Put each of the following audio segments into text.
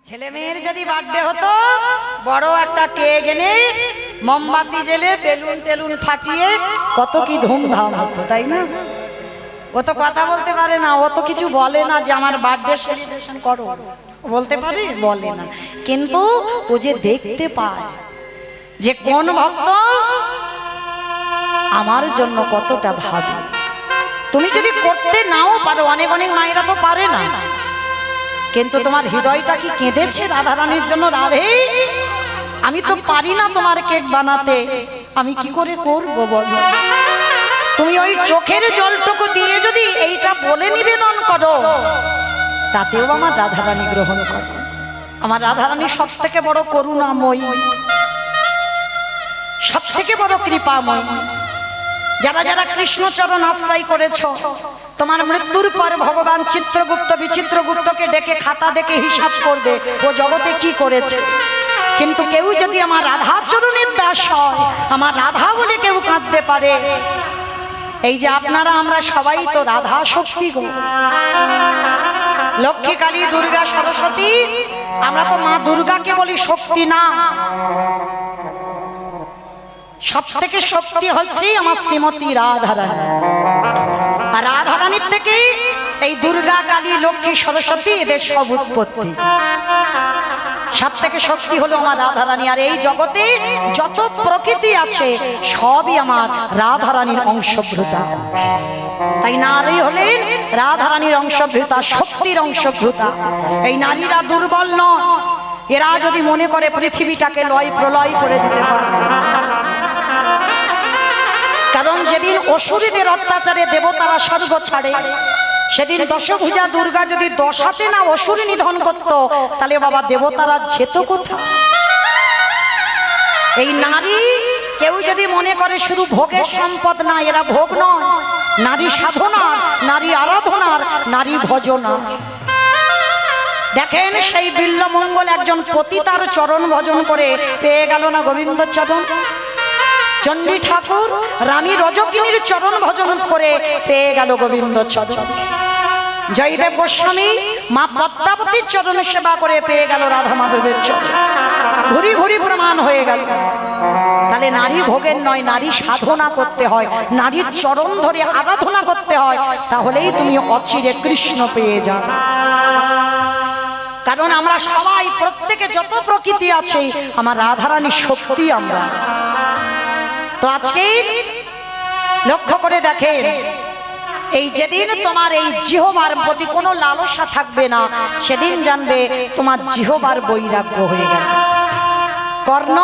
ছেলে মেয়ের যদি বার্থডে হতো বড় একটা কেক এনে মোমবাতি জ্বেলে বেলুন টেলুন ফাটিয়ে কত কি ধুমধাম হতো, তাই না? ও তো কথা বলতে পারে না, ও তো কিছু বলে না যে আমার বার্থডে সেলিব্রেশন করো, বলতে পারে? বলে না। কিন্তু ও যে দেখতে পায় যে কোন ভক্ত আমার জন্য কতটা ভাবে। তুমি যদি করতে নাও পারো, অনেক অনেক মায়েরা তো পারে না, কিন্তু তোমার হৃদয়টা কি কেঁদেছে রাধারানীর জন্য? রাধে, আমি তো পারি না তোমার কেক বানাতে, আমি কি করে করবো বলো? তুমি ওই চোখের জলটুকু দিয়ে যদি এইটা বলে নিবেদন করো, তাতেও আমার রাধারানী গ্রহণ করো। আমার রাধারানী সব থেকে বড় করুণাময়ী, সব থেকে বড় কৃপাময়ী। যারা যারা কৃষ্ণচরণ আশ্রয় করেছ, তোমার মৃত্যুর পর ভগবান চিত্রগুপ্ত বিচিত্রগুপ্তকে ডেকে খাতা দেখে হিসাব করবে ও জগতে কি করেছে। কিন্তু কেউ যদি আমার রাধাচরণের দাস হয়, আমার রাধা বলে কেউ কাঁদতে পারে, এই যে আপনারা আমরা সবাই তো রাধা শক্তি গো, লক্ষ্মী কালী দুর্গা সরস্বতী, আমরা তো মা দুর্গাকে বলি শক্তি না। সব থেকে শক্তি হচ্ছে আমার শ্রীমতী রাধারানী। আর রাধারানীর থেকে এই দুর্গা কালী লক্ষ্মী সরস্বতী এদের সব উৎপত্তি। সব থেকে শক্তি হলো আমার রাধারানী। আর এই জগতে যত প্রকৃতি আছে সবই আমার রাধারানীর অংশভূতা। তাই নারী হলেন রাধারানীর অংশভূতা, শক্তির অংশভূতা। এই নারীরা দুর্বল নয়, এরা যদি মনে করে পৃথিবীটাকে লয় প্রলয় করে দিতে পারবে। কারণ যেদিন অসুরীদের অত্যাচারে দেবতারা স্বর্গ ছাড়ে, সেদিন দশভুজা দুর্গা যদি 10 হাতে না অসুর নিধন করত, তাহলে বাবা দেবতারা যেত কোথায়? এই নারী কেউ যদি মনে করে শুধু ভোগের সম্পদ না, এরা ভোগ নয়, নারী সাধনার, নারী আরাধনার, নারী ভজনার। দেখেন সেই বিল্লমঙ্গল একজন পতিতার চরণ ভজন করে পেয়ে গেল না গোবিন্দ চরণ। চণ্ডী ঠাকুর রানী রজকিনীর চরণ ভজন করে পেয়ে গেল গোবিন্দ চরণ। জয়দেব গোস্বামী মা পদ্মাবতীর চরণ সেবা করে পেয়ে গেল রাধা মাধবের চরণ। ভুরি ভুরি প্রমাণ হয়ে গেল। তাহলে নারী ভোগের নয়, নারী সাধনা করতে হয়, নারীর চরণ ধরে আরাধনা করতে হয়, তাহলেই তুমি অচিরে কৃষ্ণ পেয়ে যাবে। কারণ আমরা সবাই, প্রত্যেকে যত প্রকৃতি আছে, আমার রাধারানীর শক্তি আমরা। তো আজকে লক্ষ্য করে দেখেন, এই যেদিন তোমার এই জিহ্বার প্রতি কোনো লালসা থাকবে না, সেদিন জানবে তোমার জিহ্বার বৈরাগ্য হয়ে গেল। কর্ণ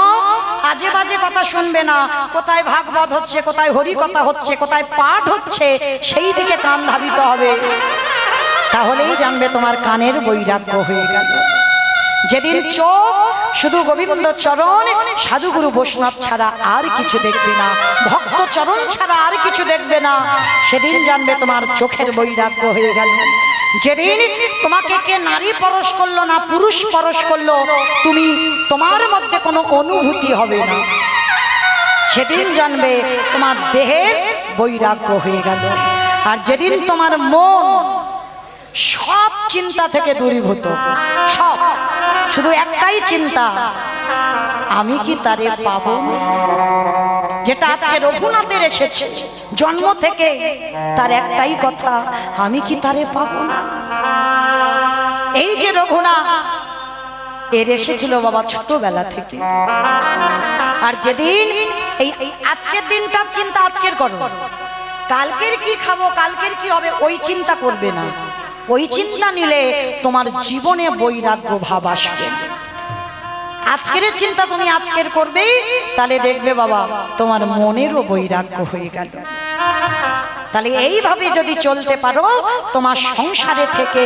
আজে বাজে কথা শুনবে না, কোথায় ভাগবত হচ্ছে, কোথায় হরি কথা হচ্ছে, কোথায় পাঠ হচ্ছে, সেই দিকে কান ধাবিত হবে। তাহলেই জানবে তোমার কানের বৈরাগ্য হয়ে গেল। যেদিন চোখ শুধু গোবিন্দ চরণ, সাধুগুরু বৈষ্ণব ছাড়া আর কিছু দেখবে না, ভক্ত চরণ ছাড়া আর কিছু দেখবে না, সেদিন জানবে তোমার চোখের বৈরাগ্য হয়ে গেল। যেদিন তোমাকে কে নারী পরশ করলো না, পুরুষ পরশ করলো, তুমি তোমার মধ্যে কোনো অনুভূতি হবে না, সেদিন জানবে তোমার দেহের বৈরাগ্য হয়ে গেল। আর যেদিন তোমার মন সব চিন্তা থেকে দূরীভূত, সব শুধু একটাই চিন্তা, আমি কি তারে পাবো না, যেটা আজকে রঘুনাথের এসেছে জন্ম থেকে, তার একটাই কথা, আমি কি তারে পাবো না। এই যে রঘুনাথ এর এসেছিল বাবা ছোটবেলা থেকে। আর যেদিন এই আজকের দিনটার চিন্তা আজকের করো, কালকের কি খাবো, কালকের কি হবে, ওই চিন্তা করবে না। ওই চিন্তা নিলে তোমার জীবনে বৈরাগ্য ভাব আসবে না। আজকের চিন্তা তুমি আজকের করবে, তাহলে দেখবে বাবা তোমার মনেরও বৈরাগ্য হয়ে গেল। তাহলে এইভাবে যদি চলতে পারো, তোমার সংসারে থেকে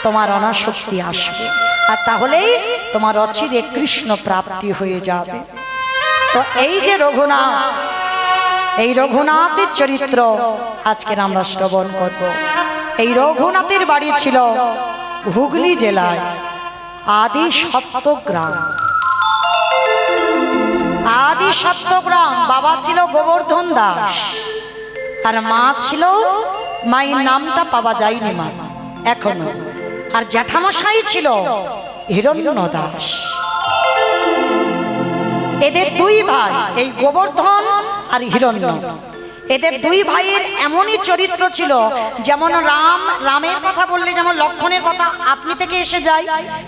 তোমার অনাসক্তি আসবে, আর তাহলেই তোমার অচিরে কৃষ্ণ প্রাপ্তি হয়ে যাবে। তো এই যে রঘুনাথ, এই রঘুনাথের চরিত্র আজকের আমরা শ্রবণ করব। এই রঘুনাথের বাড়ি ছিল হুগলি জেলায় আদি সপ্তগ্রাম। আদি সপ্তগ্রাম। বাবা ছিল গোবর্ধন দাস, আর মা ছিল, মায়ের নামটা পাওয়া যায়নি মা এখনো। আর জ্যাঠামশাই ছিল হিরণ্য দাস। এদের দুই ভাই, এই গোবর্ধন আর হিরণ্য, এদের দুই ভাইয়ের এমনই চরিত্র ছিল, যেমন রামের কথা বললে যেমন লক্ষণের কথা আপনি থেকে এসে যায়,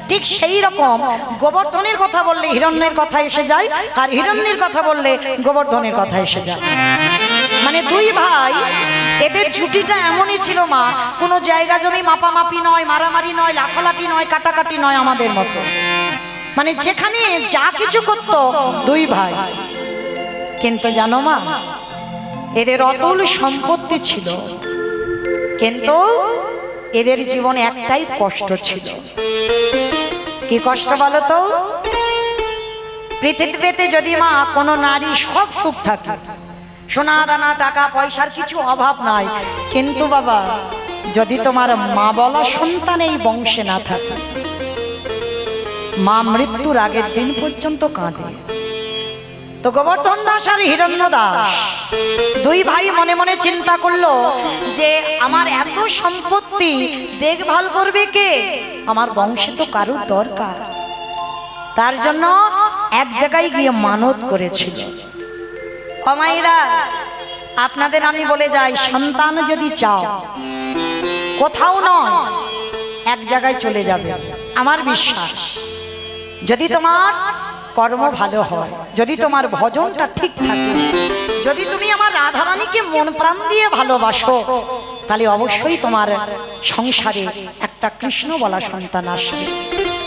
ঠিক সেই রকম গোবর্ধনের কথা বললে হিরণ্যের কথা এসে যায়, আর হিরণ্যের কথা বললে গোবর্ধনের কথা এসে যায়। মানে দুই ভাই, এদের ছুটিটা এমনই ছিল মা, কোনো জায়গা জমি মাপামাপি নয়, মারামারি নয়, লাঠালাঠি নয়, কাটাকাটি নয় আমাদের মতো। মানে যেখানে যা কিছু করত দুই ভাই। কিন্তু জানো মা, এদের অতুল সম্পত্তি ছিল, কিন্তু এদের জীবনে একটাই কষ্ট ছিল। কি কষ্ট বলো তো? পৃথিবীতে যদি মা কোনো নারী সব সুখ থাকে, সোনা দানা টাকা পয়সার কিছু অভাব নাই, কিন্তু বাবা যদি তোমার মা বলা সন্তান এই বংশে না থাকে, মা মৃত্যুর আগের দিন পর্যন্ত কাঁদে। তো গোবর্ধন দাস আর হিরণ্য দাস দুই ভাই মনে মনে চিন্তা করলো যে আমার এত সম্পত্তি দেখভাল করবে কে? আমার বংশে তো কারোর দরকার। তার জন্য এক জায়গায় গিয়ে মানত করেছিল। ও মায়েরা, আপনাদের আমি বলে যাই, সন্তান যদি চাও কোথাও নয়, এক জায়গায় চলে যাবে। আমার বিশ্বাস, যদি তোমার কর্ম ভালো হয়, যদি তোমার ভজনটা ঠিক থাকে, যদি তুমি আমার রাধারানীকে মন প্রাণ দিয়ে ভালোবাসো, তাহলে অবশ্যই তোমার সংসারে একটা কৃষ্ণ বলা সন্তান আসবে।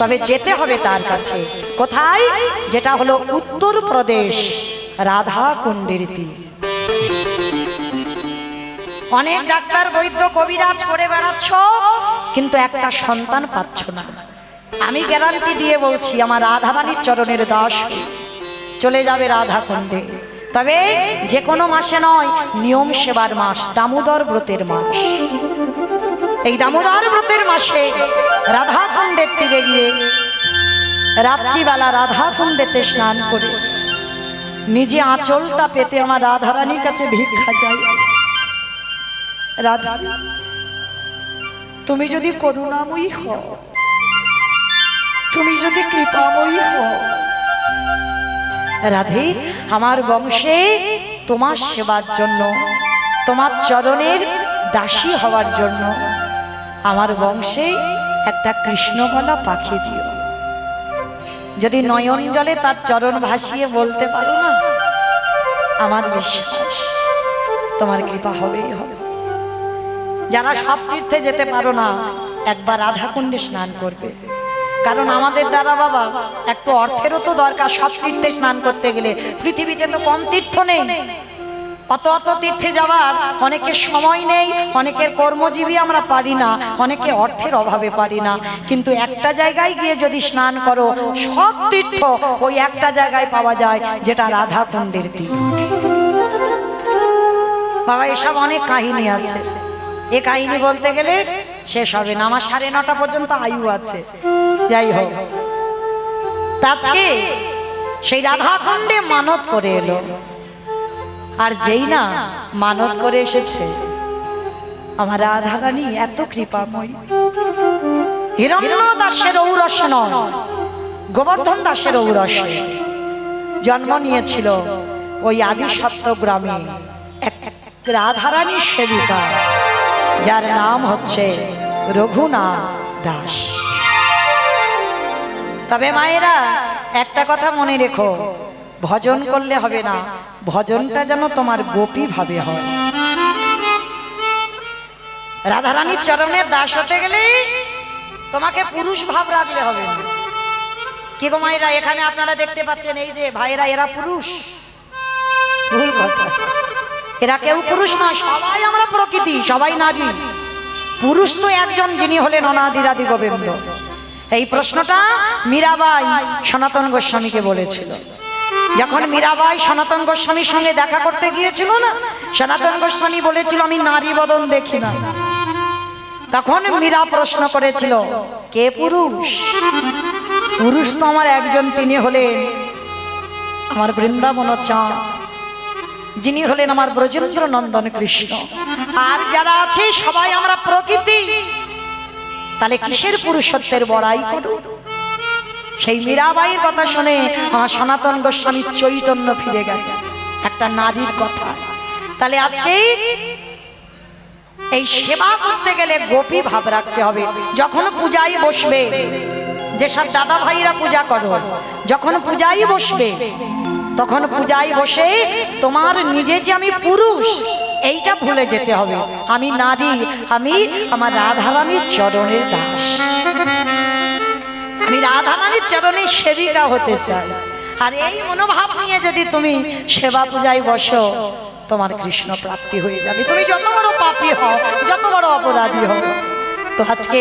তবে যেতে হবে তার কাছে। কোথায়? যেটা হলো উত্তরপ্রদেশ, রাধা কুণ্ডের তীর। অনেক ডাক্তার বৈদ্য কবিরাজ করে বেড়াচ্ছ, কিন্তু একটা সন্তান পাচ্ছ না। আমি গ্যারান্টি দিয়ে বলছি, আমার রাধারানীর চরণের দাস চলে যাবে রাধা কুণ্ডে। তবে যে কোনো মাসে নয়, নিয়ম সেবার মাস, দামোদর ব্রতের মাস। এই দামোদর ব্রতের মাসে রাধা কুণ্ডের তীরে গিয়ে রাত্রিবেলা রাধা কুণ্ডেতে স্নান করে নিজে আঁচলটা পেতে আমার রাধারানীর কাছে ভিক্ষা চাই। রাধা, তুমি যদি করুণাময়ী হও, তুমি যদি কৃপাময়ী হও, রাধে, আমার বংশে তোমার সেবার জন্য, তোমার চরণের দাসী হওয়ার জন্য আমার বংশে একটা কৃষ্ণগলা পাখি দিও। যদি নয়ন জলে তার চরণ ভাসিয়ে বলতে পারো না, আমার বিশ্বাস তোমার কৃপা হবেই হবে। যারা সব তীর্থে যেতে পারো না, একবার রাধা কুণ্ডে স্নান করবে। কারণ আমাদের দ্বারা বাবা একটু অর্থেরও তো দরকার সব তীর্থে স্নান করতে গেলে। পৃথিবীতে তো কম তীর্থ নেই, অত অত তীর্থে যাওয়ার অনেকের সময় নেই, অনেকের কর্মজীবী আমরা পারি না, অনেকে অর্থের অভাবে পারি না। কিন্তু একটা জায়গায় গিয়ে যদি স্নান করো, সব তীর্থ ওই একটা জায়গায় পাওয়া যায়, যেটা রাধা কুণ্ডের তীর। বাবা এসব অনেক কাহিনী আছে, এ কাহিনী বলতে গেলে শেষ হবে না। আমার 9:30 পর্যন্ত আয়ু আছে। যাই হোক, আজকে সেই রাধা কুণ্ডে মানত করে এলো। আর যেই না মানত করে এসেছে, আমার রাধারানী এত কৃপাময়ী। হিরণ্য দাসের ঔরসে নয়, গোবর্ধন দাসের ঔরসে জন্ম নিয়েছিল ওই আদি সপ্তগ্রামে এক রাধারানীর সেবিকা, যার নাম হচ্ছে রঘুনাথ দাস। তবে মায়েরা একটা কথা মনে রেখো, ভজন করলে হবে না, ভজনটা যেন তোমার গোপী ভাবে হয়। রাধারানীর চরণের দাস হতে গেলে তোমাকে পুরুষ ভাব রাখলে হবে না। কি গো মায়েরা, এখানে আপনারা দেখতে পাচ্ছেন এই যে ভাইয়েরা, এরা পুরুষ? ভুল কথা, এরা কেউ পুরুষ নয়, সবাই আমরা প্রকৃতি, সবাই নারী। পুরুষ তো একজন, যিনি হলেন অনাদিরাদি গোবিন্দ। এই প্রশ্নটা মীরাবাই সনাতন গোস্বামীকে বলেছিল। যখন মীরাবাই সনাতন গোস্বামীর সঙ্গে দেখা করতে গিয়েছিল না, সনাতন গোস্বামী বলেছিল আমি নারী বদন দেখি না। তখন মীরা প্রশ্ন করেছিল, কে পুরুষ? পুরুষ তো আমার একজন, তিনি হলেন আমার বৃন্দাবন চাঁদ, যিনি হলেন আমার ব্রজেন্দ্র নন্দন কৃষ্ণ। আর যারা আছে সবাই আমরা প্রকৃতি। তাহলে কিসের পুরুষত্বের বড়াই করো? সেই মীরাবাইয়ের কথা শুনে আমার সনাতন গোস্বামী চৈতন্য ফিরে গেল, একটা নারীর কথা। তাহলে আজকে এই সেবা করতে গেলে গোপী ভাব রাখতে হবে। যখন পূজায় বসবে, যেসব দাদা ভাইরা পূজা করো, যখন পূজায় বসবে তখন পূজায় বসে তোমার নিজে যে আমি পুরুষ এইটা ভুলে যেতে হবে। আমি নারী, আমি আমার রাধারানীর চরণের দাস, আমি রাধারানীর চরণের সেবিকা হতে চাই। আর এই মনোভাব নিয়ে যদি তুমি সেবা পূজায় বসো, তোমার কৃষ্ণ প্রাপ্তি হয়ে যাবে। তুমি যত বড় পাপী হও, যত বড় অপরাধী হও। তো আজকে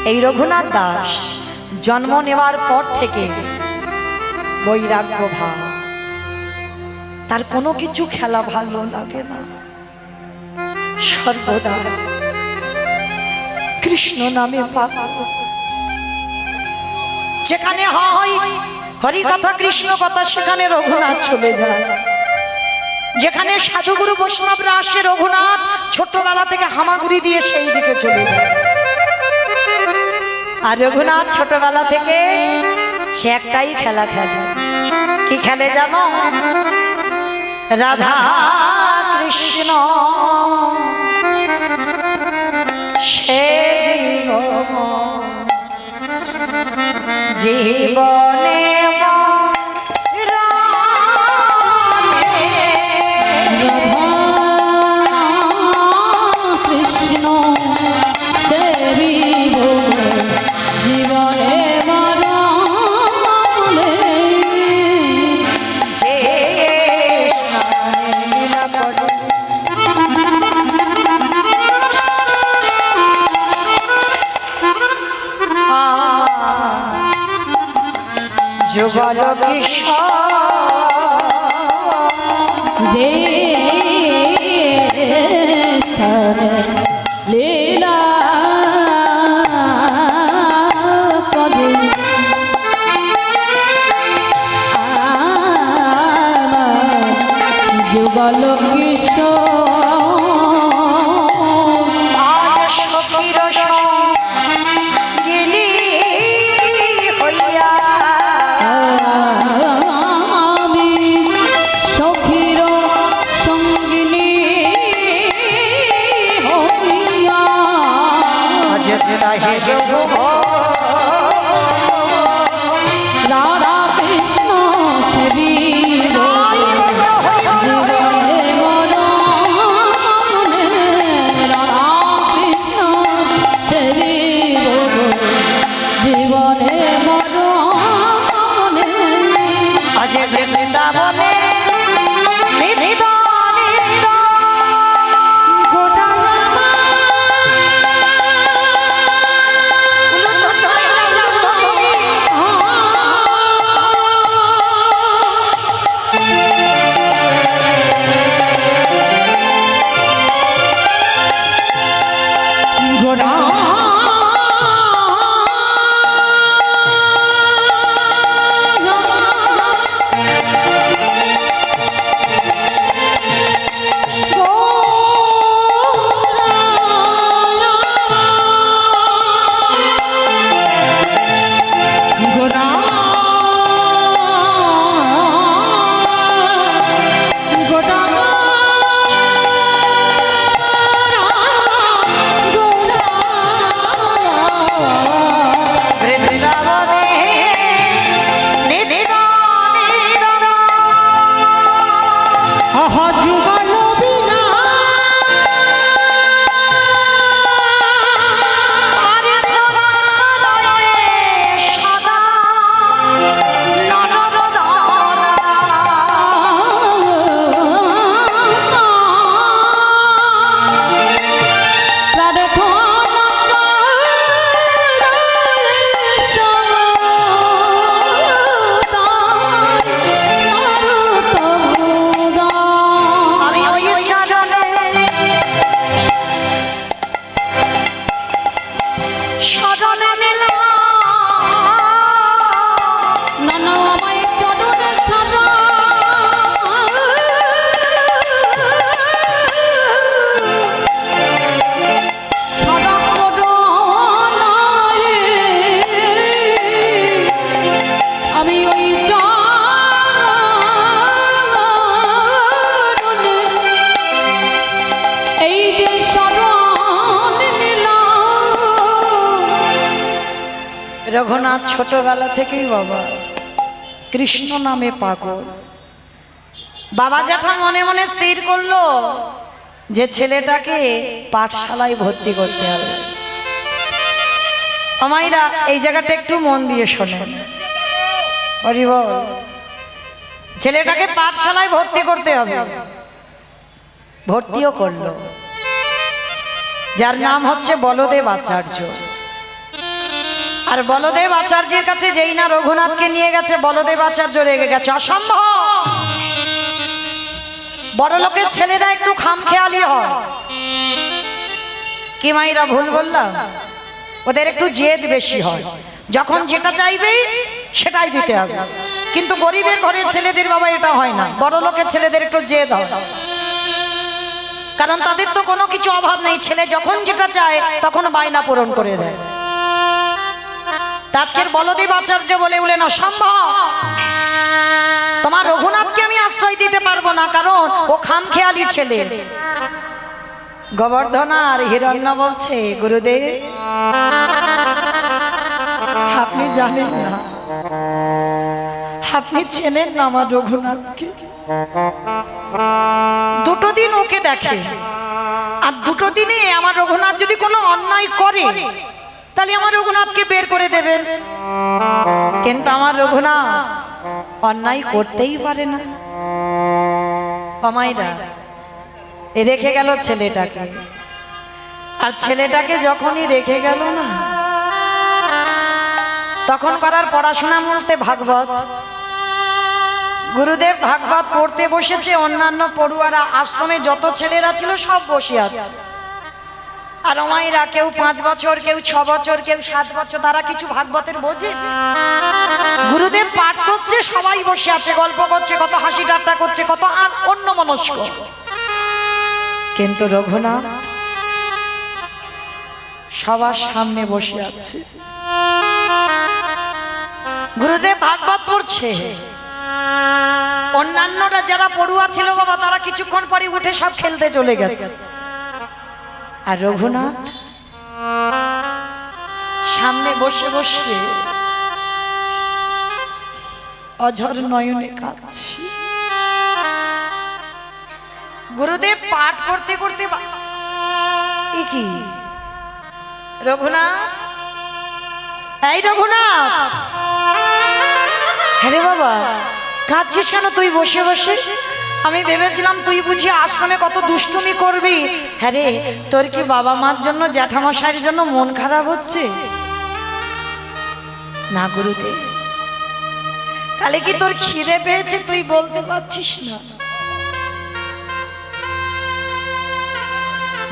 এই রঘুনাথ দাস জন্ম নেওয়ার পর থেকে বৈরাগ্য ভাব, তার কোনো কিছু খেলা ভালো লাগে না, সর্বদা কৃষ্ণ নামে পাগল। যেখানে হয় হরি কথা কৃষ্ণ কথা, সেখানে রঘুনাথ চলে যায়। যেখানে সাধুগুরু বৈষ্ণবরা আসে, রঘুনাথ ছোটবেলা থেকে হামাগুড়ি দিয়ে সেই দিকে চলে যায়। আর রঘুনাথ ছোটবেলা থেকে সে একটাই খেলা খেলে। কি খেলে জানো? রাধা কৃষ্ণ সেবিব জীবনে যুগল যে লীলা করে যুগল রাধা কৃষ্ণ সেবী জীবনে মরণে আজ বৃন্দাবনে রঘুনাথ ছোটবেলা থেকেই বাবা কৃষ্ণ নামে পাগল। বাবা জ্যাঠা মনে মনে স্থির করলো যে ছেলেটাকে পাঠশালায় ভর্তি করতে হবে। আমাইরা এই জায়গাটা একটু মন দিয়ে শোনেন। হরি বল। ছেলেটাকে পাঠশালায় ভর্তি করতে হবে। ভর্তিও করলো, যার নাম হচ্ছে বলদেব আচার্য। আর বলদেব আচার্যের কাছে যেই না রঘুনাথকে নিয়ে গেছে, বলদেব আচার্য রেগে গেছে, অসম্ভব, বড় লোকের ছেলেরা একটু খামখেয়ালি হয়। কি মাইরা ভুল বললাম? ওদের একটু জেদ বেশি হয়, যখন যেটা চাইবে সেটাই দিতে হবে। কিন্তু গরিবের ঘরের ছেলেদের বাবা এটা হয় না, বড় লোকের ছেলেদের একটু জেদ হয়, কারণ তাদের তো কোনো কিছু অভাব নেই। ছেলে যখন যেটা চায় তখন বায়না পূরণ করে দেয়। আজকের বলদেব আচার্য বলে বলেন, অসম্ভব, তোমার রঘুনাথকে আমি আশ্রয় দিতে পারবো না, কারণ ও খামখেয়ালি ছেলে। গোবর্ধন আর হিরণ্য বলছে, গুরুদেব আপনি জানেন না, আপনি চেনেন না আমার রঘুনাথকে। দুটো দিন ওকে দেখে, আর দুটো দিনে আমার রঘুনাথ যদি কোনো অন্যায় করে তাহলে আমার রঘুনাথকে বের করে দেবেন, কিন্তু আমার রঘুনাথ অন্যায় করতেই পারে না। কমাইরা রেখে গেল ছেলেটাকে, আর ছেলেটাকে যখনই রেখে গেল না, তখন করার পড়াশোনা বলতে ভাগবত। গুরুদেব ভাগবত পড়তে বসেছে, অন্যান্য পড়ুয়ারা আশ্রমে যত ছেলেরা ছিল সব বসে আছে। আর ওমাইরা কেউ 5 বছর, কেউ 6 বছর, কেউ 7 বছর, তারা কিছু ভাগবতের বোঝে। গুরুদেব পাঠ করছে, সবাই বসে আছে, গল্প করছে, কত হাসি ঠাট্টা করছে, কত অন্য মনস্ক। কিন্তু রঘুনাথ সবার সামনে বসে আছে। গুরুদেব ভাগবত পড়ছে, অন্যান্যরা যারা পড়ুয়া ছিল বাবা, তারা কিছুক্ষণ পরে উঠে সব খেলতে চলে গেছে। আর রঘুনাথ সামনে বসে বসে অঝর নয়নে কাঁদছে। গুরুদেব পাঠ করতে করতে, কি রঘুনাথ, এই রঘুনাথ, আরে বাবা কাঁদছিস কেন তুই বসে বসে? আমি ভেবেছিলাম তুই বুঝি আশ্রমে কত দুষ্টুমি করবি। হ্যাঁ রে, তোর কি বাবা মার জন্য, জ্যাঠামশাইয়ের জন্য মন খারাপ হচ্ছে? না গুরুদেব। তাহলে কি তোর খিদে পেয়েছে, তুই বলতে পারছিস না?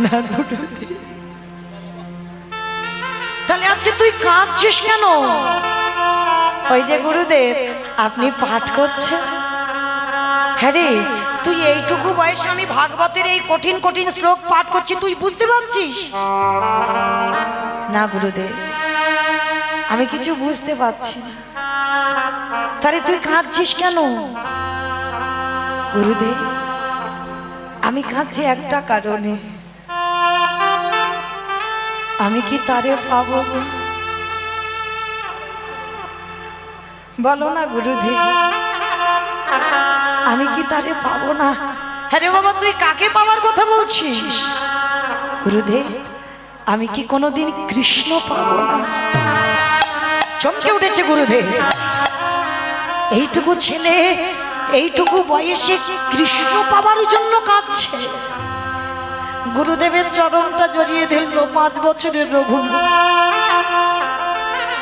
না গুরুদেব। তাহলে আজকে তুই কাঁদছিস কেন? ওই যে গুরুদেব আপনি পাঠ করছেন। হ্যাঁ রে, তুই এইটুকু বয়সে আমি ভাগবতের এই কঠিন কঠিন শ্লোক পাঠ করছি, তুই বুঝতে পারছিস না? গুরুদেব আমি কিছু বুঝতে পারছি না। তাহলে তুই কাঁদছিস কেন? গুরুদেব আমি কাঁদছি একটা কারণে, আমি কি তারে পাবো না? বলো না গুরুদেব, আমি কি তারে পাবো না? হ্যাঁ রে বাবা, তুই কাকে পাওয়ার কথা বলছিস? গুরুদেব আমি কি কোনোদিন কৃষ্ণ পাবো না? চমকে উঠেছে গুরুদেব। এইটুকু ছেলে এইটুকু বয়সে কৃষ্ণ পাবার জন্য কাঁদছে। গুরুদেবের চরণটা জড়িয়ে ধরল 5 বছরের রঘুনাথ।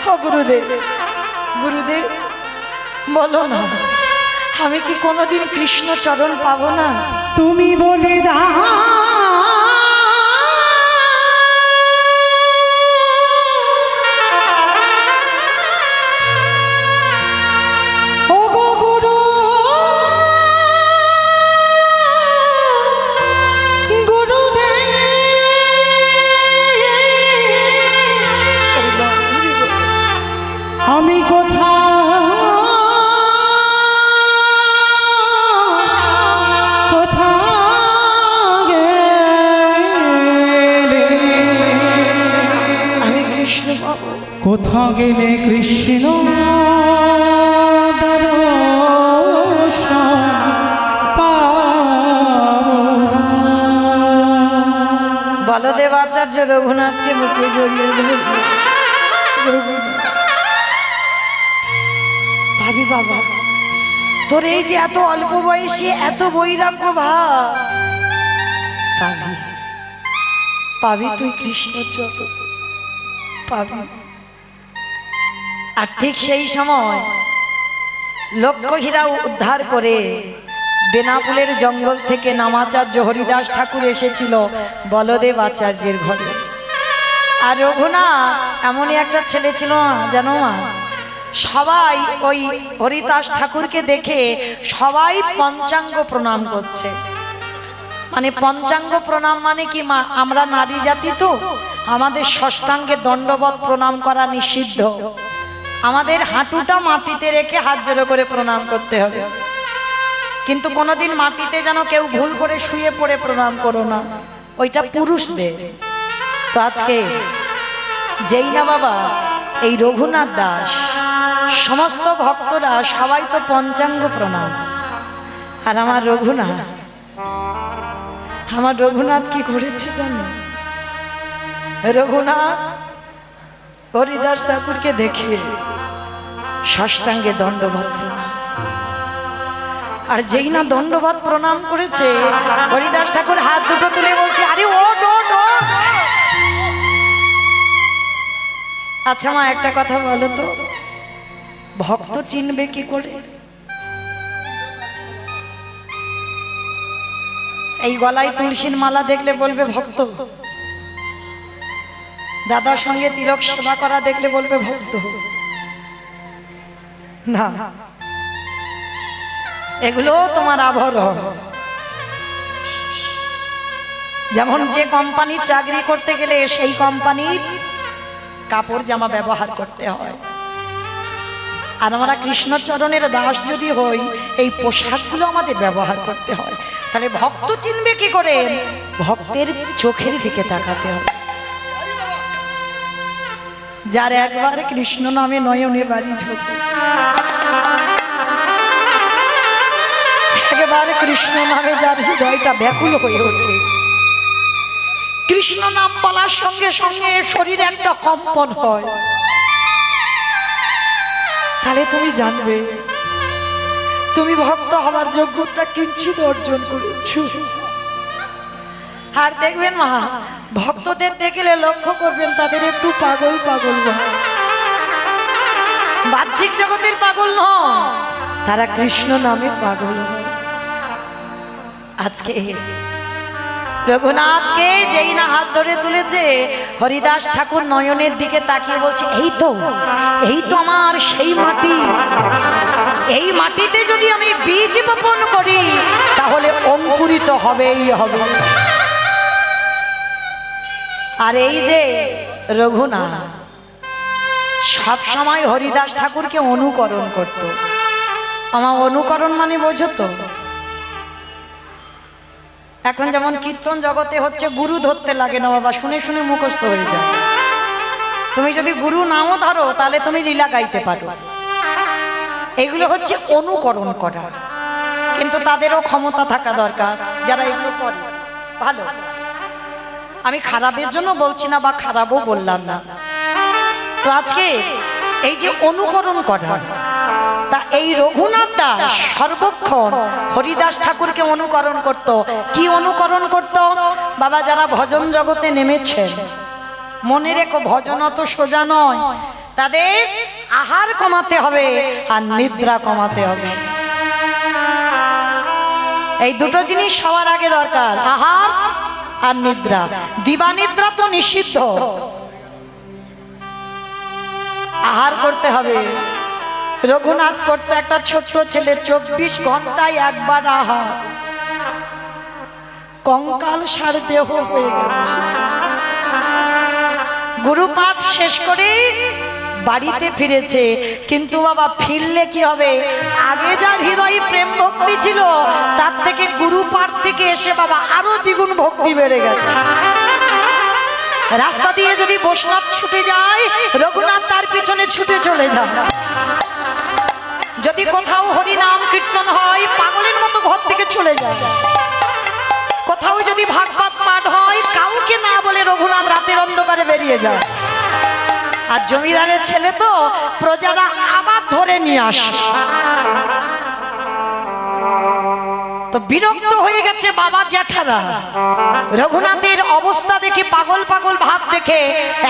ও গুরুদেব, গুরুদেব বলো না, আমি কি কোনোদিন কৃষ্ণ চরণ পাবো না? তুমি বলে দাও ও গো গুরু, গুরুদেব আমি কোথায় গেলে কোথা গেলে কৃষ্ণ দর্শন পাবো। বলদেব আচার্য রঘুনাথকে বুকে জড়িয়ে ধরল। রঘুনাথ, ভাবি বাবা, তোর এই যে এত অল্প বয়সে এত বৈরাগ্য ভাব, পাবি পাবি তুই কৃষ্ণ চরণ পাবি। আর ঠিক সেই সময় লক্ষ্য হীরা উদ্ধার করে বেনাপুলের জঙ্গল থেকে নামাচার্য হরিদাস ঠাকুর এসেছিল বলদেব আচার্যের ঘরে। আর রঘুনাথ এমনই একটা ছেলে ছিল না, জানো মা, সবাই ওই হরিদাস ঠাকুরকে দেখে সবাই পঞ্চাঙ্গ প্রণাম করছে। মানে পঞ্চাঙ্গ প্রণাম মানে কি মা, আমরা নারী জাতি তো, আমাদের ষষ্ঠাঙ্গে দণ্ডবত প্রণাম করা নিষিদ্ধ। আমাদের হাঁটুটা মাটিতে রেখে হাত জোড়ো করে প্রণাম করতে হবে, কিন্তু কোনোদিন মাটিতে যেন কেউ ভুল করে শুয়ে পড়ে প্রণাম করো না, ওইটা পুরুষদের। তো আজকে যেই না বাবা এই রঘুনাথ দাস, সমস্ত ভক্তরা সবাই তো পঞ্চাঙ্গ প্রণাম। আর আমার রঘুনাথ কি করেছে জানো? রঘুনাথ হরিদাস ঠাকুরকে দেখে ষষ্ঠাঙ্গে দণ্ডবত প্রণাম। আর যেই না দণ্ডবত প্রণাম করেছে, হরিদাস ঠাকুর হাত দুটো তুলে বলছে, আরে ওঠ ওঠ ওঠ। আচ্ছা মা, একটা কথা বলো তো, ভক্ত চিনবে কি করে? এই গলায় তুলসীর মালা দেখলে বলবে ভক্ত, দাদার সঙ্গে তিলক সেবা করা দেখলে বলবে ভক্ত? না, এগুলো তোমার আভরণ। যেমন যে কোম্পানির চাকরি করতে গেলে সেই কোম্পানির কাপড় জামা ব্যবহার করতে হয়, আর আমরা কৃষ্ণচরণের দাস যদি হই এই পোশাকগুলো আমাদের ব্যবহার করতে হয়। তাহলে ভক্ত চিনবে কি করে? ভক্তের চোখের দিকে তাকাতে হবে। যার একবার কৃষ্ণ নামে নয়নে বাড়ি ঝরে, একবার কৃষ্ণ নামে যার হৃদয়টা ব্যাকুল হয়ে ওঠে, কৃষ্ণ নাম বলার সঙ্গে সঙ্গে শরীরে একটা কম্পন হয়, তাহলে তুমি জানবে তুমি ভক্ত হবার যোগ্যতা কিঞ্চিত অর্জন করেছ। আর দেখবেন মা, ভক্তদের দেখলে লক্ষ্য করবেন তাদের একটু পাগল পাগল ভাব, বাহ্যিক জগতের পাগল নয়, তারা কৃষ্ণ নামে পাগল হয়। আজকে রঘুনাথকে যেই না হাত ধরে তুলেছে, হরিদাস ঠাকুর নয়নের দিকে তাকিয়ে বলছে, এই তো আমার সেই মাটি, এই মাটিতে যদি আমি বীজ বপন করি তাহলে অঙ্কুরিত হবেই হবে। আর এই যে রঘুনাথ সব সময় হরিদাস ঠাকুরকে অনুকরণ করত। আমার অনুকরণ মানে বোঝো তো, এখন যেমন কীর্তন জগতে হচ্ছে গুরু ধরতে লাগে না বাবা, শুনে শুনে মুখস্থ হয়ে যায়। তুমি যদি গুরু নাও ধরো তাহলে তুমি লীলা গাইতে পারো। এগুলো হচ্ছে অনুকরণ করা, কিন্তু তাদেরও ক্ষমতা থাকা দরকার যারা এগুলো করে। ভালো, আমি খারাপের জন্য বলছি না বা খারাপও বললাম না। তো আজকে এই যে অনুকরণ করা, তা এই রঘুনাথ দাস সর্বক্ষণ হরিদাস ঠাকুরকে অনুকরণ করত। কি অনুকরণ করত বাবা? যারা ভজন জগতে নেমেছেন, মনে রেখো ভজন অত সোজা নয়, তাদের আহার কমাতে হবে আর নিদ্রা কমাতে হবে। এই দুটো জিনিস সবার আগে দরকার, আহার আর নিদ্রা। দিবা নিদ্রা তো নিষিদ্ধ, আহার করতে হবে। রঘুনাথ করতো একটা ছোট্ট ছেলে, 24 ঘন্টায় একবার আহার, কঙ্কাল সার দেহ হয়ে গেছে। গুরুপাঠ শেষ করে বাড়িতে ফিরেছে, কিন্তু বাবা ফিরলে কি হবে? আগে যার হৃদয়ে প্রেম ভক্তি ছিল তার থেকে গুরুপাঠ থেকে এসে বাবা আরো দ্বিগুণ ভক্তি বেড়ে গেছে। রাস্তা দিয়ে যদি বৈষ্ণব ছুটে যায়, রঘুনাথ তার পিছনে ছুটে চলে যায়। যদি কোথাও হরি নাম কীর্তন হয়, পাগলের মতো ঘর থেকে চলে যায়। কোথাও যদি ভাগবত পাঠ হয়, কাউকে না বলে রঘুনাথ রাতের অন্ধকারে বেরিয়ে যায়। আর জমিদারের ছেলে তো, প্রজারা আবার ধরে নিয়ে আসে। তো বিরক্ত হয়ে গেছে বাবা জ্যাঠারা। রঘুনাথের অবস্থা দেখে, পাগল পাগল ভাব দেখে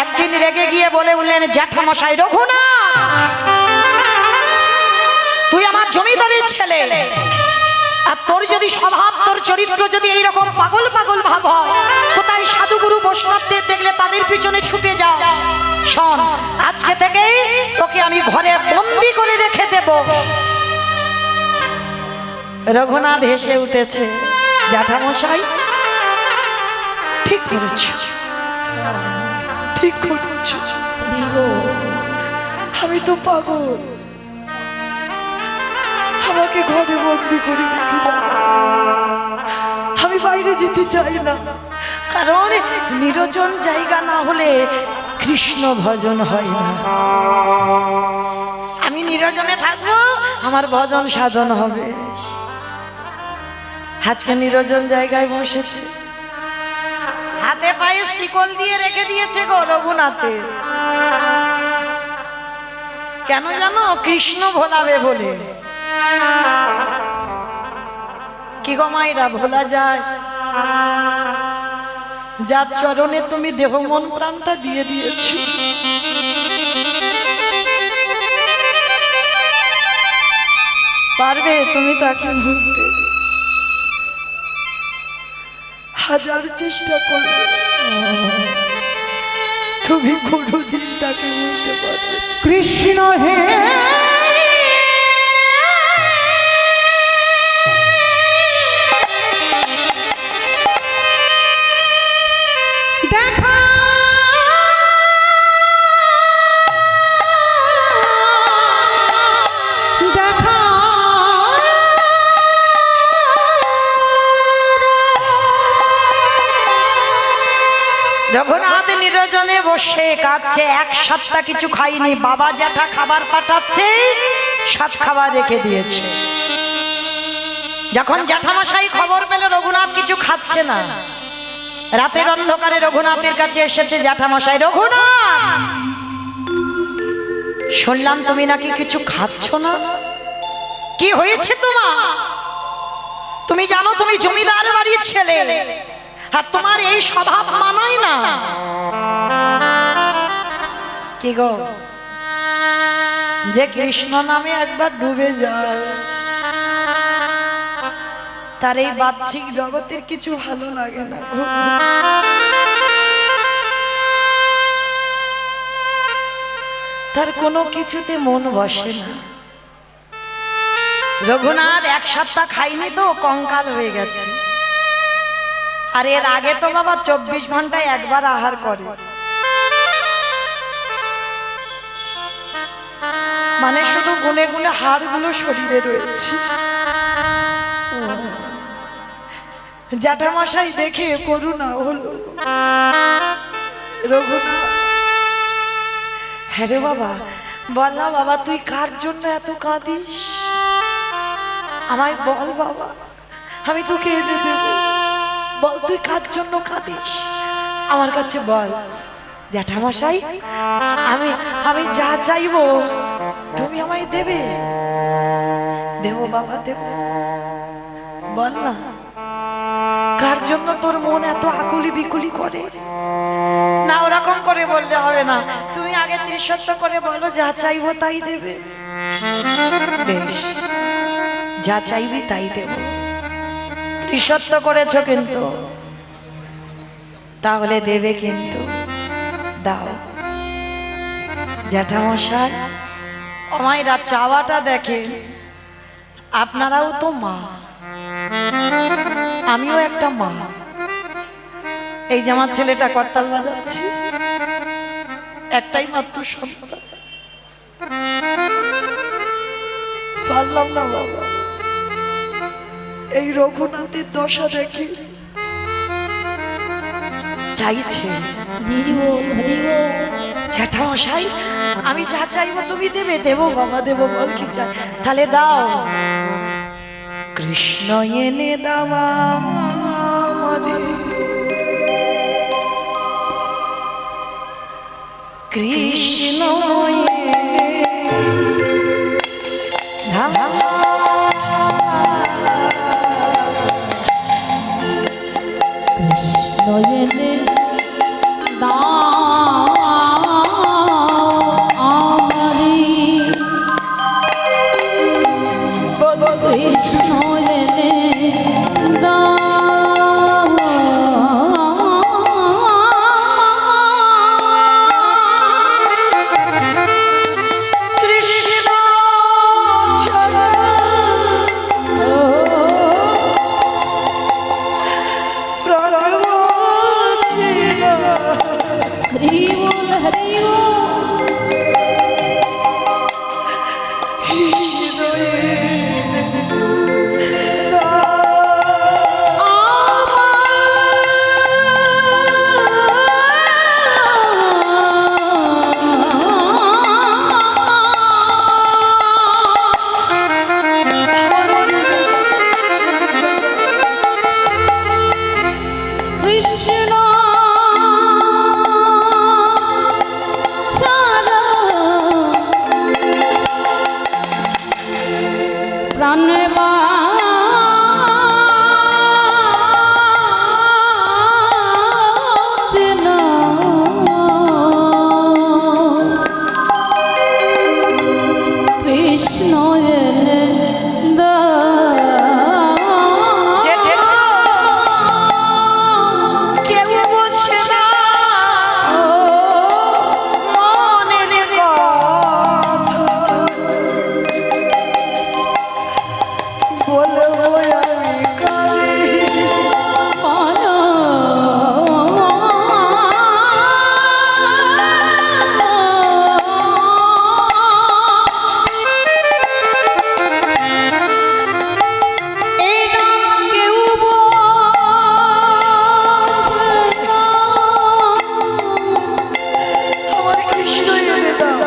একদিন রেগে গিয়ে বলে উঠলেন, জ্যাঠামশাই রঘুনাথ, তুই আমার জমিদারের ছেলে, আর তোর যদি স্বভাব, তোর চরিত্র যদি এইরকম পাগল পাগল ভাব হয়, কোথায় সাধুগুরু বৈষ্ণবদের দেখলে তাদের পিছনে ছুটে যাও। শোন, আজকে থেকে তোকে আমি ঘরে বন্দি করে রেখে দেব। রঘুনাথ হেসে উঠেছে, জ্যাঠামশাই ঠিক করেছ, ঠিক করেছ, আমি তো পাগল, আমাকে ঘরে বন্দি করে রেখে দাও। আমি বাইরে যেতে চাই না, কারণ নির্জন জায়গা না হলে কৃষ্ণ ভজন হয় না। আমি নির্জনে থাকবো, আমার ভজন সাধন হবে। আজকে নির্জন জায়গায় বসেছে, হাতে পায়ে শিকল দিয়ে রেখে দিয়েছে গো রঘুনাথে। কেন জানো? কৃষ্ণ ভোলাবে বলে। কি গো মাইরা, ভোলা যায়? যার চরণে তুমি দেহ মন প্রাণটা দিয়ে দিয়েছো, পারবে তুমি তাকে ভুলতে? হাজার চেষ্টা করবে, তুমি কোনোদিন তাকে ভুলতে পারবে? কৃষ্ণ হে দেখা দেখা রঘুনাথ নিরজনে বসে কাঁদছে, এক সপ্তাহ কিছু খাইনি। বাবা জ্যাঠা খাবার পাঠাচ্ছে, সব খাবার রেখে দিয়েছে। যখন জ্যাঠামশাই খবর পেল রঘুনাথ কিছু খাচ্ছে না, রাতের অন্ধকারে রঘুনাথের কাছে এসেছে। জ্যাঠামশাই, রঘুনাথ, শুনলাম তুমি নাকি কিছু খাচ্ছ না, কি হয়েছে তোমার? তুমি জানো তুমি জমিদার বাড়ির ছেলে, আর তোমার এই স্বভাব মানায় না। কি গো, যে কৃষ্ণ নামে একবার ডুবে যায়, তার এই বাহ্যিক জগতের কিছু ভালো লাগে না। তার কোনো কিছুতে মন বসে না। রঘুনাথ এক সপ্তাহ খাইনি তো কঙ্কাল হয়ে গেছে। আর এর আগে তো বাবা 24 ঘন্টায় একবার আহার করে, মানে শুধু গুনে গুনে হাড়গুলো শরীরে রয়েছে। জ্যাঠামশাই দেখে করুণা হলো। রঘুনাথ, হ্যাঁ রে বাবা, বল না বাবা, তুই কার জন্য এত কাঁদিস? আমায় বল বাবা, আমি তোকে এনে দেব। বল তুই কার জন্য কাঁদিস, আমার কাছে বল। জ্যাঠামশাই, আমি আমি যা চাইবো তুমি আমায় দেবে। দেব বাবা, দেব। বল না, কার জন্য তোর মন এত আকুলি বিকুলি করে? না, ওরকম করে বললে হবে না, তুমি আগে ত্রিসত্য করে বলো, যা চাইবো তাই দেবে। বেশ, যা চাইবি তাই দেব। ত্রিসত্য করেছো কিন্তু, তাহলে দেবে কিন্তু। দাও। জ্যাঠামশাই, আমায়রা চাওয়াটা দেখে, আপনারাও তো মা, আমিও একটা মা। এই যে আমার ছেলেটা করতাল বাজাচ্ছে, একটাই মাত্র সন্তান। পারলাম না বাবা, এই রঘুনাথের দশা দেখি চাইছে হরি বল হরি বল। জ্যাঠামশাই আমি যা চাইবো তুমি দেবে? দেবো বাবা দেবো, বল কি চাই? তাহলে দাও। কৃষ্ণ এনে দাও আমারে, কৃষ্ণ এনে দাও। কৃষ্ণ এনে দাও আমারে, কৃষ্ণ এনে দাও। কৃষ্ণ ছাড়া প্রাণ বাঁচে না। হরি বল হরি বল। কৃষ্ণ এনে দাও। কৃষ্ণ ছাড়া প্রাণ বাঁচে না। কৃষ্ণ এনে কেউ বোঝে না মনের কথা, বলবো আমি কারে? আমার কৃষ্ণ এনে দাও।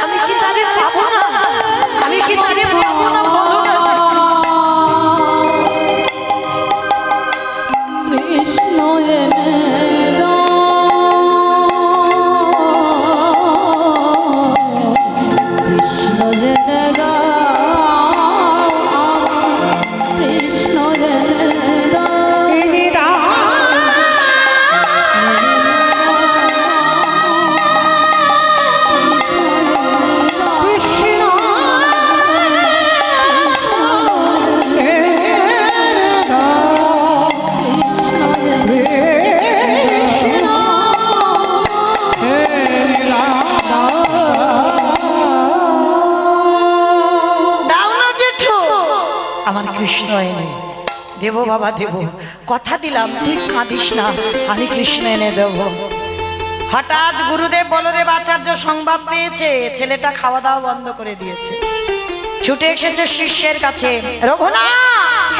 আমি কি তারে পাবো না? আমি কি তারে পাবো না? বলো না চাচা। কৃষ্ণ এনে দাও। কৃষ্ণ এনে দাও। কৃষ্ণ এনে দাও। এনে দাও। কৃষ্ণ এনে দাও। কৃষ্ণ এনে দাও। দাও না জেঠু, আমার কৃষ্ণ এনে দেবো বাবা দেবো, কথা দিলাম, ঠিক কাঁদিস না, আমি কৃষ্ণ এনে দেবো। হঠাৎ গুরুদেব বলদেব আচার্য সংবাদ পেয়েছে ছেলেটা খাওয়া দাওয়া বন্ধ করে দিয়েছে। ছুটে এসেছে শিষ্যের কাছে, রঘুনাথ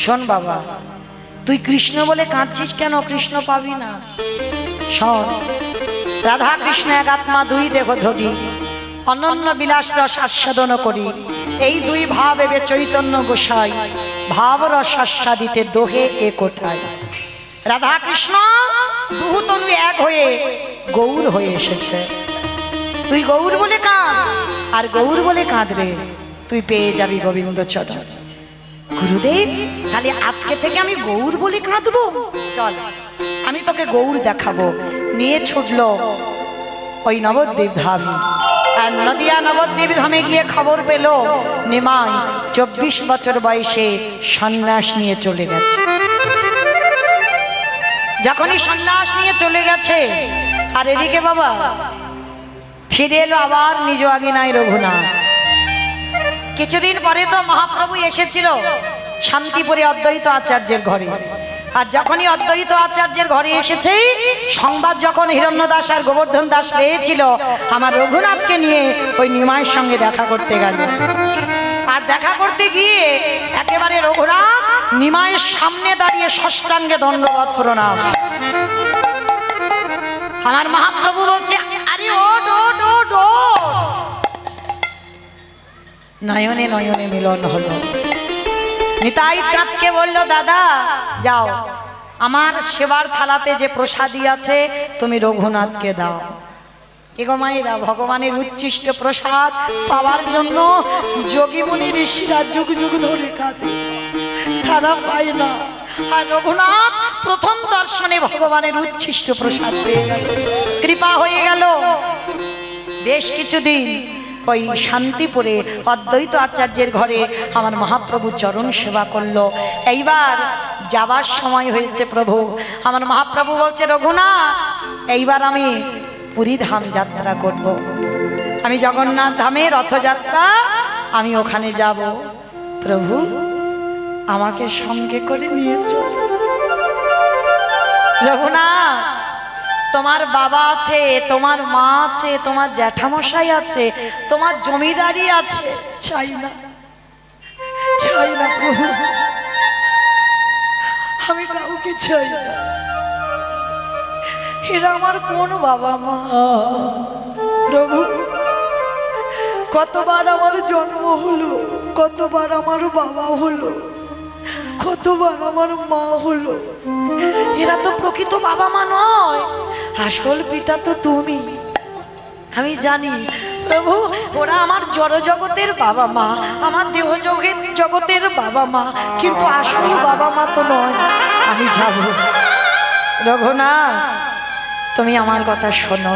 শোন বাবা, তুই কৃষ্ণ বলে কাঁদছিস কেন? কৃষ্ণ পাবি না। শোন, রাধা কৃষ্ণ এক আত্মা, দুই দেহধরি, অনন্য বিলাস রস আস্বাদন করি। এই দুই ভাব এবে চৈতন্য গোসাই, ভাব রস আস্বাদিতে দোহে এ কোথায়। রাধা কৃষ্ণ দুহু তনু এক হয়ে গৌর হয়ে এসেছে। তুই গৌর বলে কাঁদ, আর গৌর বলে কাঁদ রে, তুই পেয়ে যাবি গোবিন্দ চরণ। গুরুদেব, তাহলে আজকে থেকে আমি গৌর বলে কাঁদবো? চল, আমি তোকে গৌর দেখাবো। নিয়ে ছুটলো ওই নবদ্বীপ ধাম। আর নদিয়া নবদ্বীপ ধামে গিয়ে খবর পেল নিমাই 24 বছর বয়সে সন্ন্যাস নিয়ে চলে গেছে। যখনই সন্ন্যাস নিয়ে চলে গেছে, আর এদিকে বাবা ফিরে এলো আবার নিজ আগিনায় রঘুনাথ। কিছুদিন পরে তো মহাপ্রভু এসেছিল শান্তিপুরে অদ্বৈত আচার্যের ঘরে। আর যখনই অদ্বৈত আচার্যের ঘরে এসেছে, সংবাদ যখন হিরণ্যদাস আর গোবর্ধন দাস পেয়েছিল, আমার রঘুনাথকে নিয়ে ওই নিমাইয়ের সঙ্গে দেখা করতে গেল। আর দেখা করতে গিয়ে একেবারে রঘুনাথ নিমাইয়ের সামনে দাঁড়িয়ে ষষ্ঠাঙ্গে দণ্ডবত প্রণাম। আমার মহাপ্রভু বলছে, আরে ওঠ ওঠ ওঠ ওঠ। নয়নে নয়নে মিলন হলো। নিতাই চাঁদকে বলল, দাদা যাও, আমার সেবার থালাতে যে প্রসাদী আছে তুমি রঘুনাথকে দাও। কি গো মায়েরা, ভগবানের উচ্ছিষ্ট প্রসাদ পাওয়ার জন্য যোগী মুনি ঋষিরা যুগ যুগ ধরে কাঁদে, তারা পায় না। আর রঘুনাথ প্রথম দর্শনে ভগবানের উচ্ছিষ্ট প্রসাদ পেয়ে গেল, কৃপা হয়ে গেল। বেশ কিছুদিন ওই শান্তিপুরে অদ্বৈত আচার্যের ঘরে আমার মহাপ্রভু চরণ সেবা করলো। এইবার যাবার সময় হয়েছে প্রভু। আমার মহাপ্রভু বলছে, রঘুনাথ এইবার আমি পুরী ধাম যাত্রা করব। আমি জগন্নাথ ধামে রথযাত্রা, আমি ওখানে যাব। প্রভু আমাকে সঙ্গে করে নিয়ে চল। রঘুনাথ তোমার বাবা আছে, তোমার মা আছে, তোমার জ্যাঠামশাই আছে, তোমার জমিদারি আছে, চাই না চাই না প্রভু, আমি কাউকে চাই না। এরা আমার কোন বাবা মা? প্রভু কতবার আমার জন্ম হলো, কতবার আমার বাবা হলো, কতবার আমার মা হলো, এরা তো প্রকৃত বাবা মা নয়, আসল পিতা তো তুমি। আমি জানি প্রভু, ওরা আমার জড় জগতের বাবা মা, আমার দেহ জগতের বাবা মা, কিন্তু আসল বাবা মা তো নয়। আমি যাব। রঘুনাথ তুমি আমার কথা শোনো,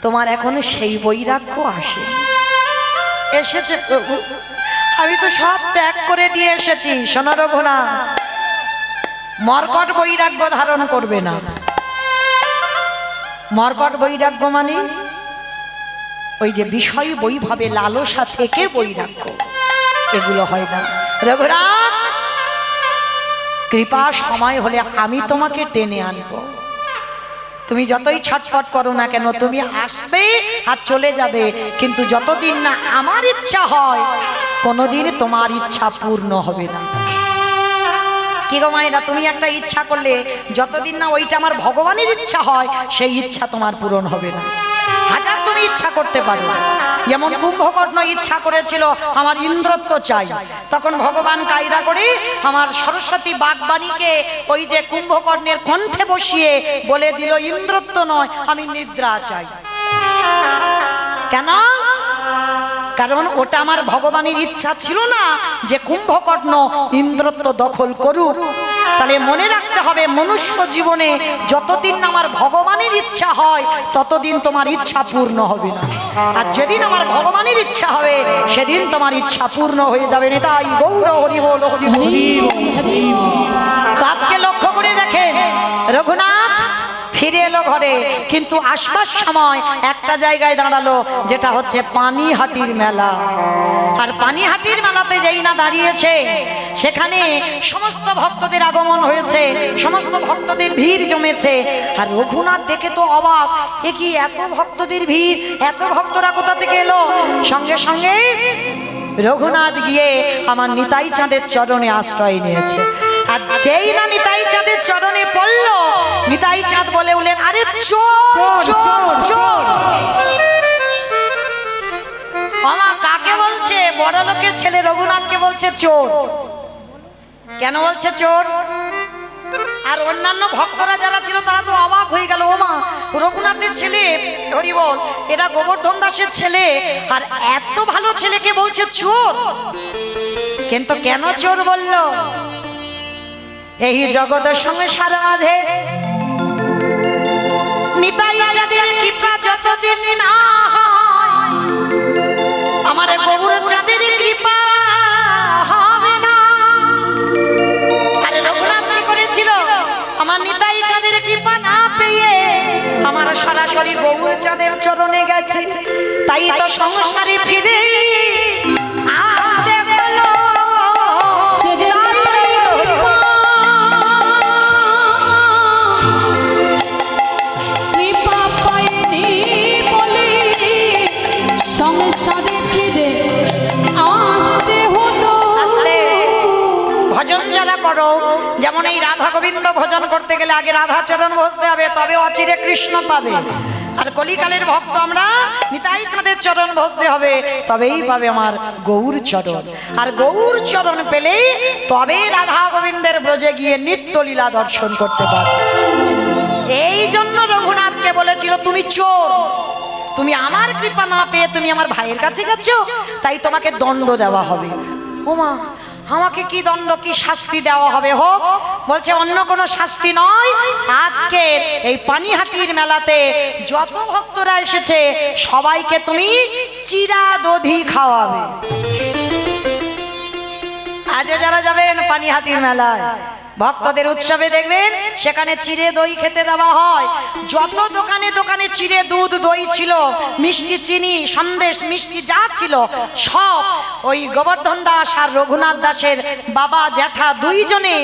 তোমার এখনো সেই বৈরাগ্য এসেছে প্রভু, আমি তো সব ত্যাগ করে দিয়ে এসেছি। শোনো রঘুনাথ, মর্কট বৈরাগ্য ধারণ করবে না। মর্কট বৈরাগ্য মানে ওই যে বিষয় বৈভবে লালসা থেকে বৈরাগ্য, এগুলো হয় না। রঘুনাথ কৃপা সময় হলে আমি তোমাকে টেনে আনবো। তুমি যতই ছটফট করো না কেন, তুমি আসবে আর চলে যাবে, কিন্তু যতদিন না আমার ইচ্ছা হয় কোনোদিন তোমার ইচ্ছা পূর্ণ হবে না। কি গো মায়েরা, তুমি একটা ইচ্ছা করলে যতদিন না ওইটা আমার ভগবানের ইচ্ছা হয়, সেই ইচ্ছা তোমার পূরণ হবে না। হাজার তুমি ইচ্ছা করতে পারো। যেমন কুম্ভকর্ণ ইচ্ছা করেছিল আমার ইন্দ্রত্ব চাই, তখন ভগবান কায়দা করে আমার সরস্বতী বাগবাণীকে ওই যে কুম্ভকর্ণের কণ্ঠে বসিয়ে বলে দিল, ইন্দ্রত্ব নয়, আমি নিদ্রা চাই। কেন? কারণ ওটা আমার ভগবানের ইচ্ছা ছিল না যে কুম্ভকর্ণ ইন্দ্রত্ব দখল করুক। তাহলে মনে রাখতে হবে, মনুষ্য জীবনে যতদিন আমার ভগবানের ইচ্ছা হয় ততদিন তোমার ইচ্ছা পূর্ণ হবে না, আর যেদিন আমার ভগবানের ইচ্ছা হবে সেদিন তোমার ইচ্ছা পূর্ণ হয়ে যাবে। তাই গৌর হরি বল হরি বল। তো আজকে লক্ষ্য করে দেখেন, রঘুনাথ ফিরে এলো ঘরে, কিন্তু আসবার সময় একটা জায়গায় দাঁড়ালো, যেটা হচ্ছে পানিহাটির মেলা। আর পানিহাটির মেলাতে যেই না দাঁড়িয়েছে, সেখানে সমস্ত ভক্তদের আগমন হয়েছে, সমস্ত ভক্তদের ভিড় জমেছে। আর রঘুনাথ দেখে তো অবাক, এ কি এত ভক্তদের ভিড়, এত ভক্তরা কোথা থেকে এলো? সঙ্গে সঙ্গে রঘুনাথ গিয়ে আমার নিতাই চাঁদের চরণে আশ্রয় নিয়েছে। আর যেই না নিতাই চাঁদের চরণে পড়ল, নিতাই চাঁদ বলে উঠলেন, আরে চোর চোর চোর। মামা কাকে বলছে? বড় লোকের ছেলে রঘুনাথকে বলছে চোর। কেন বলছে চোর? আর অন্যান্য ভক্তরা যারা ছিল তারা তো অবাক হয়ে গেল, ওমা রঘুনাথের ছেলে, হরি বল, এরা গোবর্ধন দাসের ছেলে, আর এত ভালো ছেলেকে বলছে চোর। কিন্তু কেন চোর বলল? এই জগতের সংসার মাঝে নিতাই চাঁদের কৃপা যতদিন না হয়, আমার গৌর চাঁদের কৃপা হবে না। আরে রঘুনাথ কি করেছিল? আমার নিতাই চাঁদের কৃপা না পেয়ে আমার সরাসরি গৌর চাঁদের চরণে গেছে, তাই তো সংসারে ফিরে আসতে হলো। যেমন এই রাধা গোবিন্দ ভজন করতে গেলে আগে রাধা চরণ বসতে হবে, তবে অচিরে কৃষ্ণ পাবে। আর কলিকালের ভক্ত আমরা নিতাই চাঁদের চরণ বসতে হবে, তবেই পাবে আমার গৌর চরণ। আর গৌর চরণ পেলেই তবে রাধা গোবিন্দের ব্রজে গিয়ে নিত্য লীলা দর্শন করতে পারবে। এই জন্য রঘুনাথকে বলেছিল তুমি চোর, তুমি আমার কৃপা না পেয়ে তুমি আমার ভাইয়ের কাছে গেছো, তাই তোমাকে দণ্ড দেওয়া হবে। ওমা, আমাকে কি দণ্ড, কি শাস্তি দেওয়া হবে? হোক। বলছে অন্য কোনো শাস্তি নয়, আজকে এই পানিহাটির মেলাতে যত ভক্তরা এসেছে সবাইকে তুমি চিরা দধি খাওয়াবে। আজ যারা যাবেন পানিহাটির মেলায় ভক্তদের উৎসবে দেখবেন সেখানে চিড়ে দই খেতে দেওয়া হয়। যত দোকানে দোকানে চিড়ে দুধ দই ছিল, মিষ্টি চিনি সন্দেশ মিষ্টি যা ছিল সব ওই গোবর্ধন দাস আর রঘুনাথ দাসের বাবা জ্যাঠা দুইজনে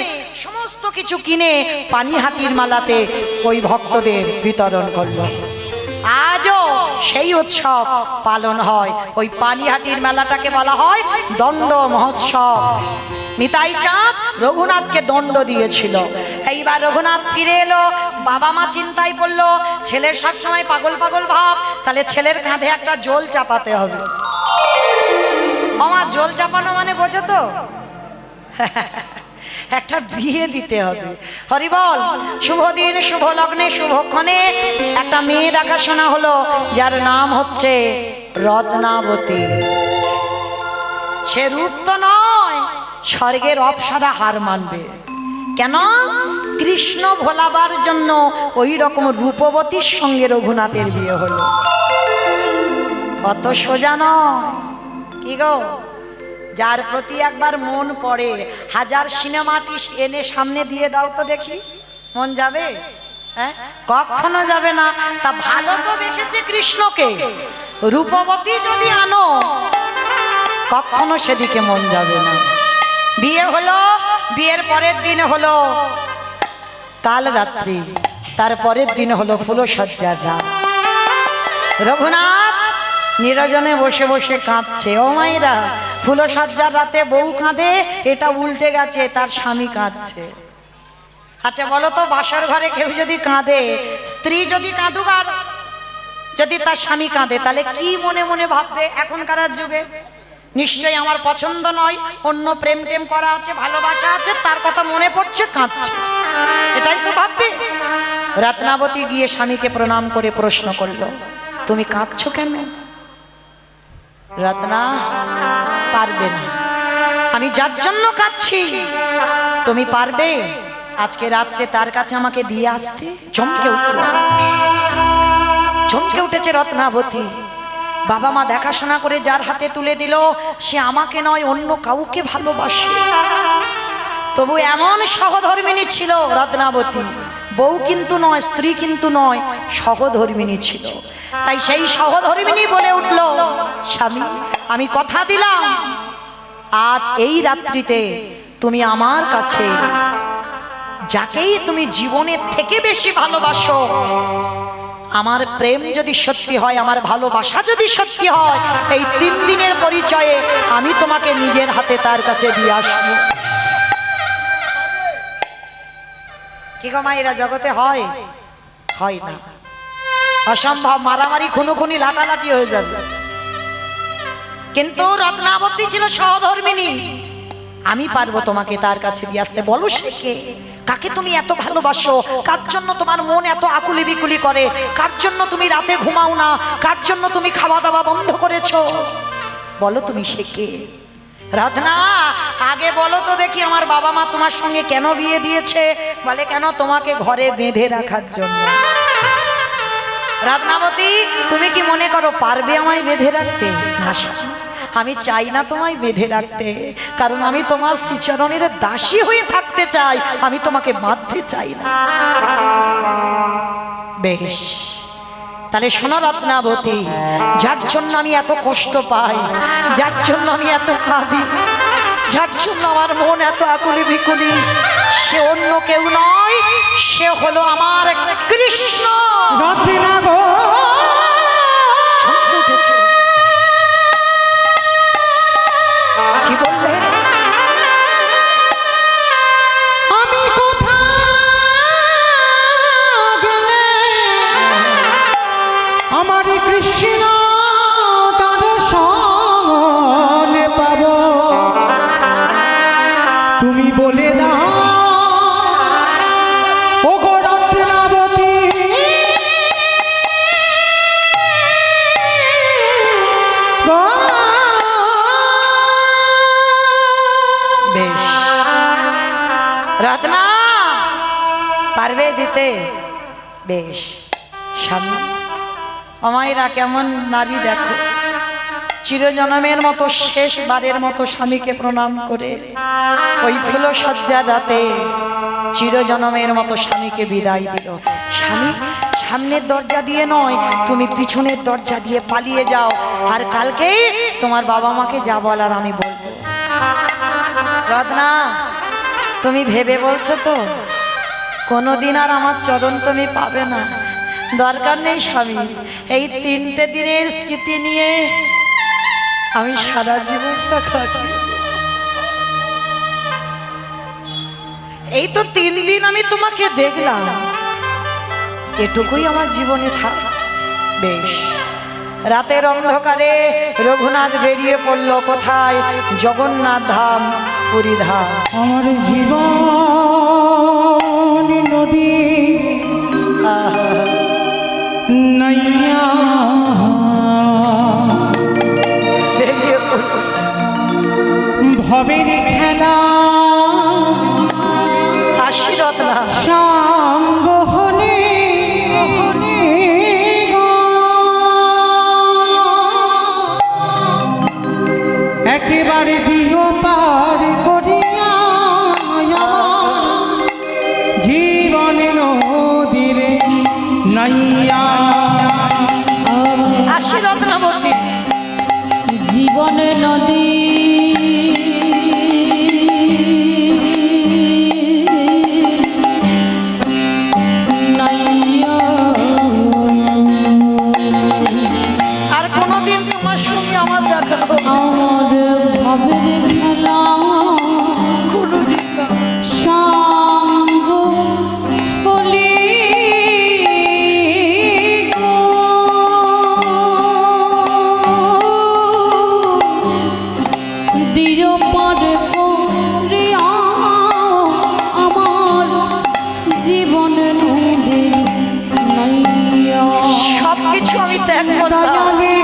সমস্ত কিছু কিনে পানিহাটির মেলাতে ওই ভক্তদের বিতরণ করলো। আজও সেই উৎসব পালন হয়। ওই পানিহাটির মেলাটাকে বলা হয় দণ্ড মহোৎসব। নিতাই চাঁদ রঘুনাথকে দণ্ড দিয়েছিল। এইবার রঘুনাথ ফিরে এলো, বাবা মা চিন্তায় পড়লো, ছেলের সবসময় পাগল পাগল ভাব, তাহলে ছেলের কাঁধে একটা জল চাপাতে হবে। আমার জল চাপানো মানে বোঝো তো, একটা বিয়ে দিতে হবে। হরিবল। শুভ দিন শুভ লগ্নে শুভক্ষণে একটা মেয়ে দেখাশোনা হলো, যার নাম হচ্ছে রত্নাবতী। সে রূপ তো নয়, স্বর্গের অপ্সরা হার মানবে। কেন? কৃষ্ণ ভোলাবার জন্য ওই রকম রূপবতীর সঙ্গে রঘুনাথের বিয়ে হলো। অত সোজা নয়। কি গো, যার প্রতি একবার মন পড়ে, হাজার সিনেমাটি এনে সামনে দিয়ে দাও তো দেখি, মন যাবে? হ্যাঁ, কখনো যাবে না। তা ভালো তো বেসেছে কৃষ্ণকে, রূপবতী যদি আনো কখনো সেদিকে মন যাবে না। বিয়ে হলো, বিয়ের পরের দিন হলো কাল রাত্রি, তার পরের দিন হলো ফুলসজ্জার রাত। রঘুনাথ নিরজনে বসে বসে কাঁদছে। ও মায়েরা, ফুলসজ্জার রাতে বউ কাঁদে, এটা উল্টে গেছে, তার স্বামী কাঁদছে। আচ্ছা বলো তো, বাসর ঘরে কেউ যদি কাঁদে, স্ত্রী যদি কাঁদুক আর যদি তার স্বামী কাঁদে, তাহলে কি মনে মনে ভাববে এখনকার যুগে? নিশ্চয়ই আমার পছন্দ নয়, অন্য প্রেম টেম করা আছে, ভালোবাসা আছে, তার কথা মনে পড়ছে, কাঁদছে, এটাই তো ভাববে। রত্নাবতী গিয়ে স্বামীকে প্রণাম করে প্রশ্ন করলো, তুমি কাঁদছো কেন? রত্না, পারবে না, আমি যার জন্য কাঁদছি তুমি পারবে আজকে রাতকে তার কাছে আমাকে দিয়ে আসতে? চমকে উঠল, চমকে উঠেছে রত্নাবতী। বাবা মা দেখাশোনা করে যার হাতে তুলে দিল, সে আমাকে নয় অন্য কাউকে ভালোবাসে। তবু এমন সহধর্মিণী ছিল রত্নাবতী, বউ কিন্তু নয়, স্ত্রী কিন্তু নয়, সহধর্মিণী ছিল। তাই সেই সহধর্মিণী বলে উঠল, স্বামী আমি কথা দিলাম আজ এই রাত্রিতে তুমি আমার কাছে যাকেই তুমি জীবনের থেকে বেশি ভালোবাসো, আমার প্রেম যদি সত্যি হয়, আমার ভালোবাসা যদি সত্যি হয়, এই 3 দিনের পরিচয়ে আমি তোমাকে নিজের হাতে তার কাছে দিয়ে আসবো। কি গো মায়েরা, জগতে হয়? হয় না, অসম্ভব। মারামারি খুনোখুনি লাটালাটি হয়ে যাবে। কিন্তু রত্নাবতী ছিল সহধর্মিণী, আমি পারবো তোমাকে তার কাছে দিয়ে আসতে। বলো সে কে, কাকে তুমি এত ভালোবাসো, কার জন্য তোমার মন এত আকুলি বিকুলি করে, কার জন্য তুমি রাতে ঘুমাও না, কার জন্য তুমি খাওয়া দাওয়া বন্ধ করেছো, বলো তুমি সে কে? রত্না, আগে বলো তো দেখি আমার বাবা মা তোমার সঙ্গে কেন বিয়ে দিয়েছে? বলে কেন? তোমাকে ঘরে বেঁধে রাখার জন্য। রত্নাবতী, তুমি কি মনে করো পারবে আমায় বেঁধে রাখতে? না, আমি চাই না তোমায় বেঁধে রাখতে, কারণ আমি তোমার শ্রীচরণের দাসী হয়ে থাকতে চাই, আমি তোমাকে বাঁধতে চাই না। বেশ, তাহলে শোনো রত্নাবতী, যার জন্য আমি এত কষ্ট পাই, যার জন্য আমি এত কাঁদি, যার জন্য আমার মন এত আকুলি বিকুলি, সে অন্য কেউ নয়, সে হলো আমার কৃষ্ণ। উঠেছে, কি বললে? আমি পারবে দিতে? বেশ। স্বামী আমায়রা কেমন নারী দেখো, চিরজনমের মতো শেষবারের মতো স্বামীকে প্রণাম করে ওই ফুল সজ্জা রাতে চিরজনমের মতো স্বামীকে বিদায় দিল। স্বামী সামনের দরজা দিয়ে নয়, তুমি পিছনের দরজা দিয়ে পালিয়ে যাও, আর কালকে তোমার বাবা মাকে যা বলার আমি বলবো। রত্না, তুমি ভেবে বলছো তো কোনোদিন আর আমার চরণ তুমি পাবে না? দরকার নেই স্বামী, এই 3টে দিনের স্মৃতি নিয়ে আমি সারা জীবনটা কাটিয়ে দেব। এই তো 3 দিন আমি তোমাকে দেখলাম, এটুকুই আমার জীবনে থাক। বেশ। রাতের অন্ধকারে রঘুনাথ বেরিয়ে পড়ল কোথায়? জগন্নাথ ধাম, পুরী ধাম। আমার জীবন নদী নাইয়া বেরিয়ে পড়েছে ভবের খেলা হাসি। রত্না সঙ্গ হলে একেবারে দিহ পার করিয়া আমার জীবন নদীর নাইয়া। হাসি রত্নাবতী। জীবন নদী নাইয়া আর কোনোদিন তোমার সঙ্গে আমার দেখা হবে না। আমার ভাবের খেলা কোনোদিন না। সঙ্গ বলি গো। দিও পার করিয়া আমার জীবন নদী নাইয়া। সবকিছু আমি ত্যাগ করলাম। দয়ালে